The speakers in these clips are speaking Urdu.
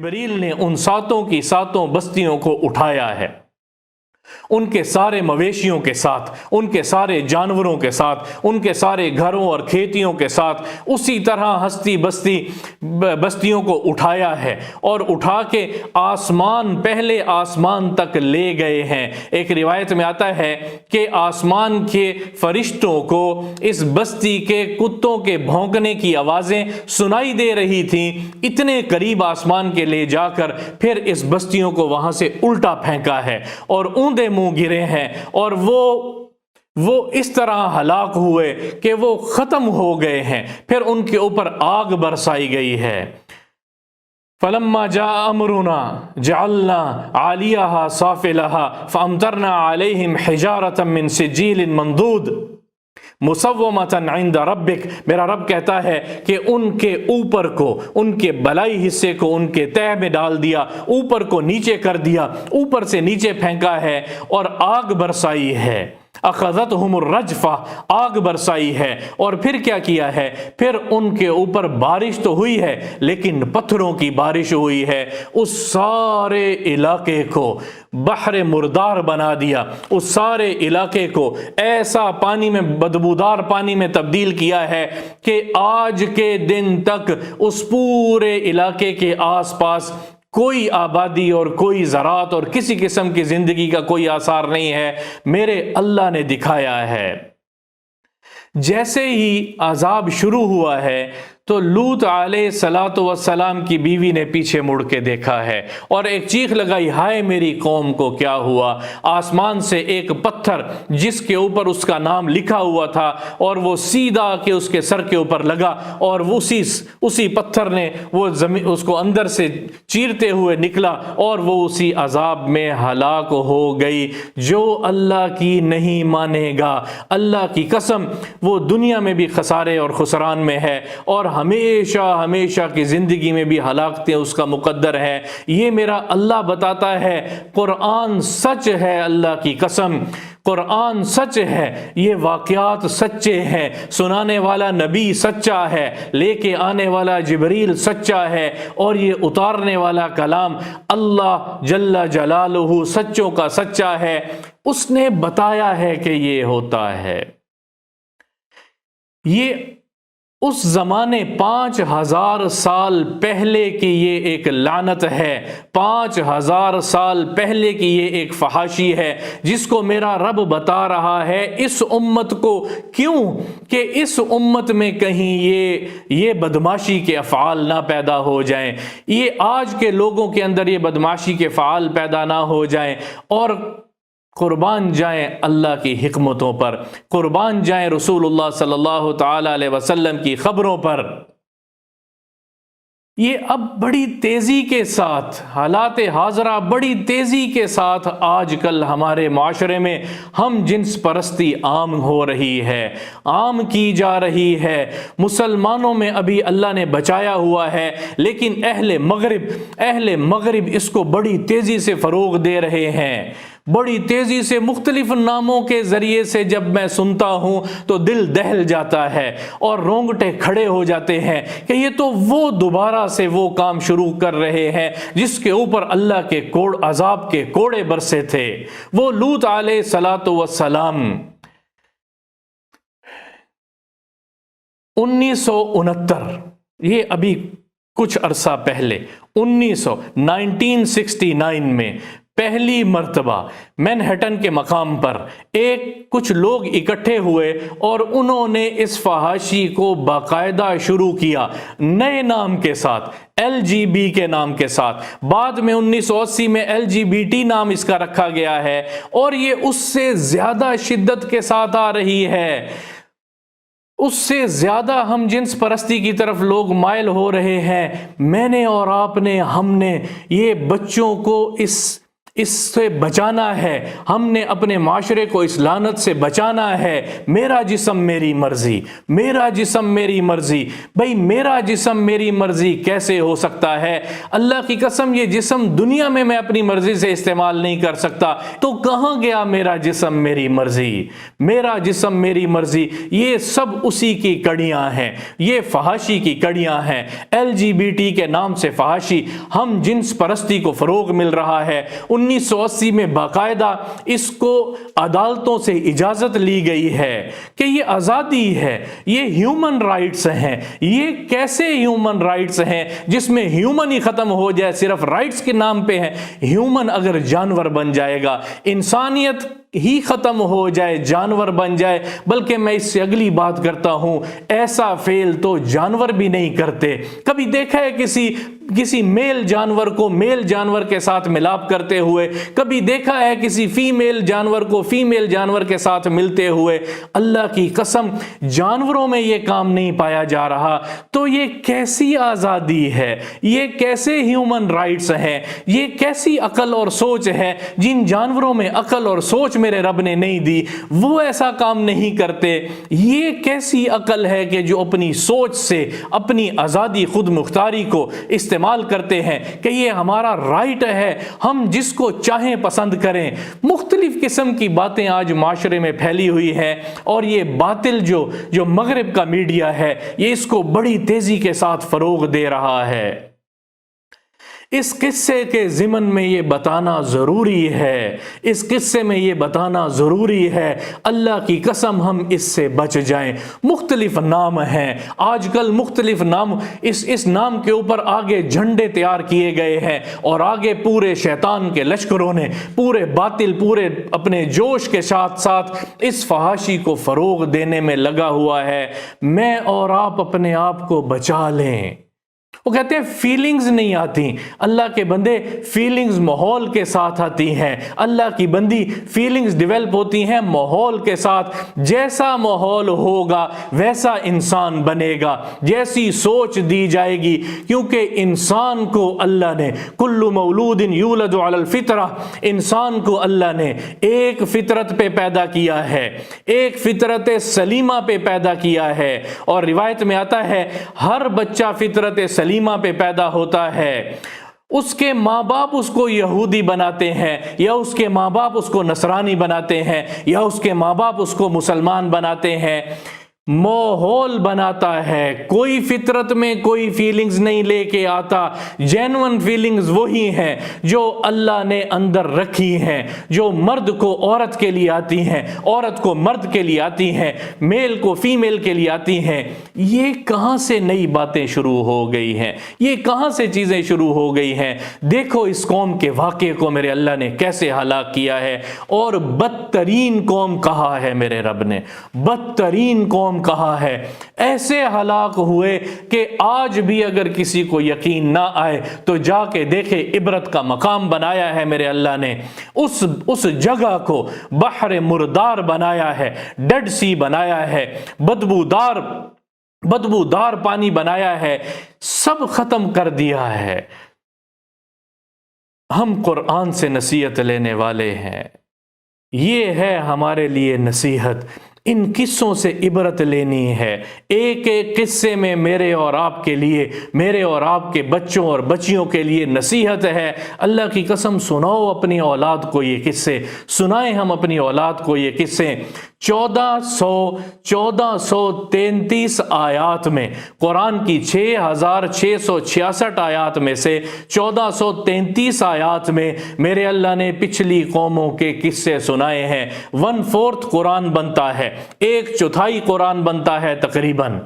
جبریل نے ان ساتوں کی ساتوں بستیوں کو اٹھایا ہے، ان کے سارے مویشیوں کے ساتھ، ان کے سارے جانوروں کے ساتھ، ان کے سارے گھروں اور کھیتیوں کے ساتھ، اسی طرح بستیوں کو اٹھایا ہے اور اٹھا کے پہلے آسمان تک لے گئے ہیں۔ ایک روایت میں آتا ہے کہ آسمان کے فرشتوں کو اس بستی کے کتوں کے بھونکنے کی آوازیں سنائی دے رہی تھیں، اتنے قریب آسمان کے لے جا کر پھر اس بستیوں کو وہاں سے الٹا پھینکا ہے اور اوندے منہ گرے ہیں، اور وہ اس طرح ہلاک ہوئے کہ وہ ختم ہو گئے ہیں۔ پھر ان کے اوپر آگ برسائی گئی ہے۔ فلما جاء امرنا جعلنا عالیہا سافلہا فامطرنا علیہم حجارۃ من سجیل منضود مسومۃ عند ربک۔ میرا رب کہتا ہے کہ ان کے اوپر کو، ان کے بلائی حصے کو ان کے تہہ میں ڈال دیا، اوپر کو نیچے کر دیا، اوپر سے نیچے پھینکا ہے اور آگ برسائی ہے۔ اخذتہم الرجفہ، آگ برسائی ہے، اور پھر کیا کیا ہے؟ پھر ان کے اوپر بارش تو ہوئی ہے لیکن پتھروں کی بارش ہوئی ہے، اس سارے علاقے کو بحر مردار بنا دیا، اس سارے علاقے کو ایسا پانی میں، بدبودار پانی میں تبدیل کیا ہے کہ آج کے دن تک اس پورے علاقے کے آس پاس کوئی آبادی اور کوئی زراعت اور کسی قسم کی زندگی کا کوئی آثار نہیں ہے۔ میرے اللہ نے دکھایا ہے۔ جیسے ہی عذاب شروع ہوا ہے تو لوط علیہ السلام کی بیوی نے پیچھے مڑ کے دیکھا ہے اور ایک چیخ لگائی، ہائے میری قوم کو کیا ہوا؟ آسمان سے ایک پتھر جس کے اوپر اس کا نام لکھا ہوا تھا اور وہ سیدھا کہ اس کے سر کے اوپر لگا، اور اسی پتھر نے وہ اس کو اندر سے چیرتے ہوئے نکلا اور وہ اسی عذاب میں ہلاک ہو گئی۔ جو اللہ کی نہیں مانے گا، اللہ کی قسم وہ دنیا میں بھی خسارے اور خسران میں ہے، اور ہمیشہ کی زندگی میں بھی ہلاکتیں اس کا مقدر ہے۔ یہ میرا اللہ بتاتا ہے، قرآن سچ ہے، اللہ کی قسم قرآن سچ ہے، یہ واقعات سچے ہیں، سنانے والا نبی سچا ہے، لے کے آنے والا جبریل سچا ہے، اور یہ اتارنے والا کلام اللہ جل جلالہ سچوں کا سچا ہے۔ اس نے بتایا ہے کہ یہ ہوتا ہے۔ یہ اس زمانے 5000 سال پہلے کی یہ ایک لعنت ہے، 5000 سال پہلے کی یہ ایک فحاشی ہے جس کو میرا رب بتا رہا ہے اس امت کو۔ کیوں کہ اس امت میں کہیں یہ بدماشی کے افعال نہ پیدا ہو جائیں، یہ آج کے لوگوں کے اندر یہ بدماشی کے افعال پیدا نہ ہو جائیں، اور قربان جائیں اللہ کی حکمتوں پر، قربان جائیں رسول اللہ صلی اللہ تعالی علیہ وسلم کی خبروں پر۔ یہ اب بڑی تیزی کے ساتھ، حالات حاضرہ بڑی تیزی کے ساتھ آج کل ہمارے معاشرے میں ہم جنس پرستی عام ہو رہی ہے، عام کی جا رہی ہے۔ مسلمانوں میں ابھی اللہ نے بچایا ہوا ہے، لیکن اہل مغرب اس کو بڑی تیزی سے فروغ دے رہے ہیں، بڑی تیزی سے مختلف ناموں کے ذریعے سے۔ جب میں سنتا ہوں تو دل دہل جاتا ہے اور رونگٹے کھڑے ہو جاتے ہیں کہ یہ تو وہ دوبارہ سے وہ کام شروع کر رہے ہیں جس کے اوپر اللہ کے عذاب کے کوڑے برسے تھے۔ وہ لوط علیہ السلام 1969، یہ ابھی کچھ عرصہ پہلے 1969 میں پہلی مرتبہ مینہٹن کے مقام پر کچھ لوگ اکٹھے ہوئے اور انہوں نے اس فحاشی کو باقاعدہ شروع کیا، نئے نام کے ساتھ، LGB کے نام کے ساتھ۔ بعد میں 1980 میں LGBT نام اس کا رکھا گیا ہے، اور یہ اس سے زیادہ شدت کے ساتھ آ رہی ہے، اس سے زیادہ ہم جنس پرستی کی طرف لوگ مائل ہو رہے ہیں۔ میں نے اور آپ نے، ہم نے یہ بچوں کو اس سے بچانا ہے، ہم نے اپنے معاشرے کو اس لعنت سے بچانا ہے۔ میرا جسم میری مرضی، میرا جسم میری مرضی۔ بھئی میرا جسم میری مرضی کیسے ہو سکتا ہے؟ اللہ کی قسم یہ جسم دنیا میں اپنی مرضی سے استعمال نہیں کر سکتا، تو کہاں گیا میرا جسم میری مرضی؟ میرا جسم میری مرضی، یہ سب اسی کی کڑیاں ہیں، یہ فحاشی کی کڑیاں ہیں۔ LGBT کے نام سے فحاشی، ہم جنس پرستی کو فروغ مل رہا ہے۔ 1980 میں باقاعدہ اس کو عدالتوں سے اجازت لی گئی ہے کہ یہ آزادی ہے، یہ ہیومن رائٹس ہیں۔ یہ کیسے ہیومن رائٹس ہیں جس میں ہیومن ہی ختم ہو جائے، صرف رائٹس کے نام پہ ہیں؟ ہیومن اگر جانور بن جائے گا، انسانیت ہی ختم ہو جائے، جانور بن جائے، بلکہ میں اس سے اگلی بات کرتا ہوں، ایسا فعل تو جانور بھی نہیں کرتے۔ کبھی دیکھا ہے کسی میل جانور کو میل جانور کے ساتھ ملاپ کرتے ہوئے؟ کبھی دیکھا ہے کسی فیمیل جانور کو فیمیل جانور کے ساتھ ملتے ہوئے؟ اللہ کی قسم جانوروں میں یہ کام نہیں پایا جا رہا، تو یہ کیسی آزادی ہے؟ یہ کیسے ہیومن رائٹس ہیں؟ یہ کیسی عقل اور سوچ ہے؟ جن جانوروں میں عقل اور سوچ میرے رب نے نہیں دی وہ ایسا کام نہیں کرتے۔ یہ کیسی عقل ہے کہ جو اپنی سوچ سے اپنی آزادی خود مختاری کو استعمال کرتے ہیں کہ یہ ہمارا رائٹ ہے، ہم جس کو چاہیں پسند کریں۔ مختلف قسم کی باتیں آج معاشرے میں پھیلی ہوئی ہیں، اور یہ باطل جو مغرب کا میڈیا ہے یہ اس کو بڑی تیزی کے ساتھ فروغ دے رہا ہے۔ اس قصے کے ضمن میں یہ بتانا ضروری ہے، اس قصے میں یہ بتانا ضروری ہے، اللہ کی قسم ہم اس سے بچ جائیں۔ مختلف نام ہیں آج کل، مختلف نام، اس نام کے اوپر آگے جھنڈے تیار کیے گئے ہیں، اور آگے پورے شیطان کے لشکروں نے پورے باطل پورے اپنے جوش کے ساتھ ساتھ اس فحاشی کو فروغ دینے میں لگا ہوا ہے۔ میں اور آپ اپنے آپ کو بچا لیں۔ وہ کہتے ہیں فیلنگز نہیں آتی، اللہ کے بندے فیلنگز ماحول کے ساتھ آتی ہیں، اللہ کی بندی فیلنگز ڈیولپ ہوتی ہیں ماحول کے ساتھ۔ جیسا ماحول ہوگا ویسا انسان بنے گا، جیسی سوچ دی جائے گی، کیونکہ انسان کو اللہ نے کل مولود یولد علی الفطرہ، انسان کو اللہ نے ایک فطرت پہ پیدا کیا ہے، ایک فطرت سلیمہ پہ پیدا کیا ہے، اور روایت میں آتا ہے ہر بچہ فطرت سلیمہ پہ پیدا ہوتا ہے۔ اس کے ماں باپ اس کو یہودی بناتے ہیں، یا اس کے ماں باپ اس کو نصرانی بناتے ہیں، یا اس کے ماں باپ اس کو مسلمان بناتے ہیں۔ ماحول بناتا ہے، کوئی فطرت میں کوئی فیلنگز نہیں لے کے آتا۔ جینون فیلنگز وہی ہیں جو اللہ نے اندر رکھی ہیں، جو مرد کو عورت کے لیے آتی ہیں، عورت کو مرد کے لیے آتی ہیں، میل کو فیمیل کے لیے آتی ہیں۔ یہ کہاں سے نئی باتیں شروع ہو گئی ہیں؟ یہ کہاں سے چیزیں شروع ہو گئی ہیں؟ دیکھو اس قوم کے واقعے کو میرے اللہ نے کیسے ہلاک کیا ہے، اور بدترین قوم کہا ہے میرے رب نے، بدترین قوم کہا ہے۔ ایسے ہلاک ہوئے کہ آج بھی اگر کسی کو یقین نہ آئے تو جا کے دیکھے، عبرت کا مقام بنایا ہے میرے اللہ نے۔ اس جگہ کو بحر مردار بنایا ہے، ڈیڈ سی بنایا ہے، بدبودار پانی بنایا ہے، سب ختم کر دیا ہے۔ ہم قرآن سے نصیحت لینے والے ہیں، یہ ہے ہمارے لیے نصیحت۔ ان قصوں سے عبرت لینی ہے۔ ایک ایک قصے میں میرے اور آپ کے لیے، میرے اور آپ کے بچوں اور بچیوں کے لیے نصیحت ہے۔ اللہ کی قسم سناؤ اپنی اولاد کو یہ قصے، سنائیں ہم اپنی اولاد کو یہ قصے۔ 1433 آیات میں، قرآن کی 6666 آیات میں سے 1433 آیات میں میرے اللہ نے پچھلی قوموں کے قصے سنائے ہیں۔ 1/4 قرآن بنتا ہے، 1/4 قرآن بنتا ہے تقریباً،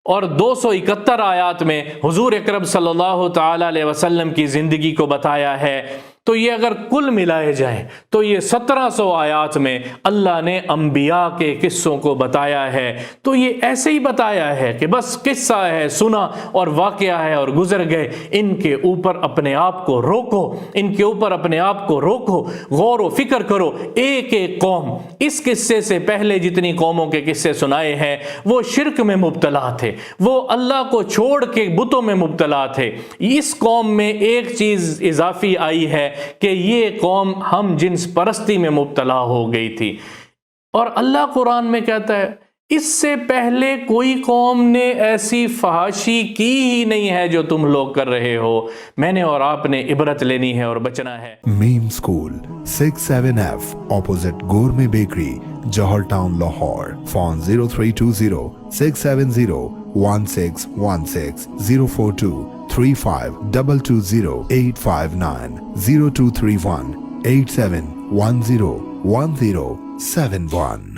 اور 271 آیات میں حضور اکرم صلی اللہ تعالی علیہ وسلم کی زندگی کو بتایا ہے۔ تو یہ اگر کل ملائے جائیں تو یہ 1700 آیات میں اللہ نے انبیاء کے قصوں کو بتایا ہے۔ تو یہ ایسے ہی بتایا ہے کہ بس قصہ ہے، سنا اور واقعہ ہے اور گزر گئے۔ ان کے اوپر اپنے آپ کو روکو، ان کے اوپر اپنے آپ کو روکو، غور و فکر کرو۔ ایک ایک قوم، اس قصے سے پہلے جتنی قوموں کے قصے سنائے ہیں وہ شرک میں مبتلا تھے، وہ اللہ کو چھوڑ کے بتوں میں مبتلا تھے۔ اس قوم میں ایک چیز اضافی آئی ہے کہ یہ قوم ہم جنس پرستی میں مبتلا ہو گئی تھی. اور اللہ قرآن میں کہتا ہے اس سے پہلے کوئی قوم نے ایسی فحاشی کی ہی نہیں ہے جو تم لوگ کر رہے ہو. میں نے اور آپ نے عبرت لینی ہے اور بچنا ہے. میم school 67F opposite Gourmet Bakery, Johar Town, Lahore. Phone 0320 670 1616 042 3522 859 0231 8710 1071.